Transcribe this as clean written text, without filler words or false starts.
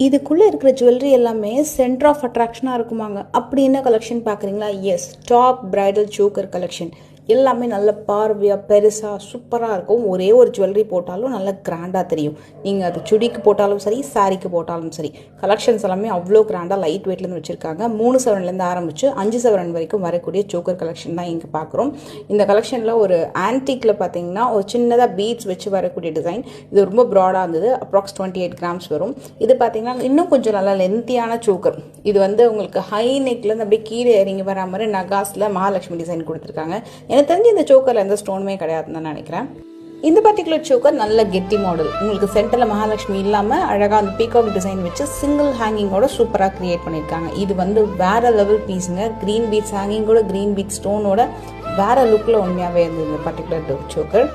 இதுக்குள்ளே இருக்கிற ஜுவல்லரி எல்லாமே சென்டர் ஆஃப் அட்ராக்ஷனாக இருக்குமாங்க. அப்படி என்ன கலெக்ஷன் பார்க்குறீங்களா? Yes, top bridal choker collection. எல்லாமே நல்ல பார்வையாக பெருசாக சூப்பராக இருக்கும். ஒரே ஒரு ஜுவல்லரி போட்டாலும் நல்ல கிராண்டாக தெரியும். நீங்கள் அது சுடிக்கு போட்டாலும் சரி, சாரிக்கு போட்டாலும் சரி. கலெக்ஷன்ஸ் எல்லாமே அவ்வளோ கிராண்டாக லைட் வெயிட்லேருந்து வச்சுருக்காங்க. 3 சவரன்லேருந்து ஆரம்பித்து 5 சவரன் வரைக்கும் வரக்கூடிய சோக்கர் கலெக்ஷன் தான் இங்கே பார்க்குறோம். இந்த கலெக்ஷனில் ஒரு ஆன்டிக்கில் பார்த்தீங்கன்னா ஒரு சின்னதாக பீட்ஸ் வச்சு வரக்கூடிய டிசைன். இது ரொம்ப ப்ராடாக இருந்தது. அப்ராக்ஸ் 28 கிராம்ஸ் வரும். இது பார்த்தீங்கன்னா இன்னும் கொஞ்சம் நல்லா லென்த்தியான சோக்கர். இது வந்து உங்களுக்கு ஹை நெக்லேருந்து அப்படியே கீழே இறங்கி வர மாதிரி நகாஸில் மகாலட்சுமி டிசைன் கொடுத்துருக்காங்க. எனக்கு தெரிஞ்சு இந்த சோக்கரில் எந்த ஸ்டோனுமே கிடையாதுன்னு தான் நினைக்கிறேன். இந்த பர்டிகுலர் சோக்கர் நல்ல கெட்டி மாடல். உங்களுக்கு சென்டரில் மகாலட்சுமி இல்லாமல் அழகாக அந்த பீகாக் டிசைன் வச்சு சிங்கிள் ஹேங்கிங்கோட சூப்பராக கிரியேட் பண்ணியிருக்காங்க. இது வந்து வேற லெவல் பீஸுங்க. க்ரீன் பீட்ஸ் ஹேங்கிங்கோட க்ரீன் பீட் ஸ்டோனோட வேற லுக்கில் உண்மையாகவே இருந்தது இந்த பர்டிகுலர் சோக்கர்.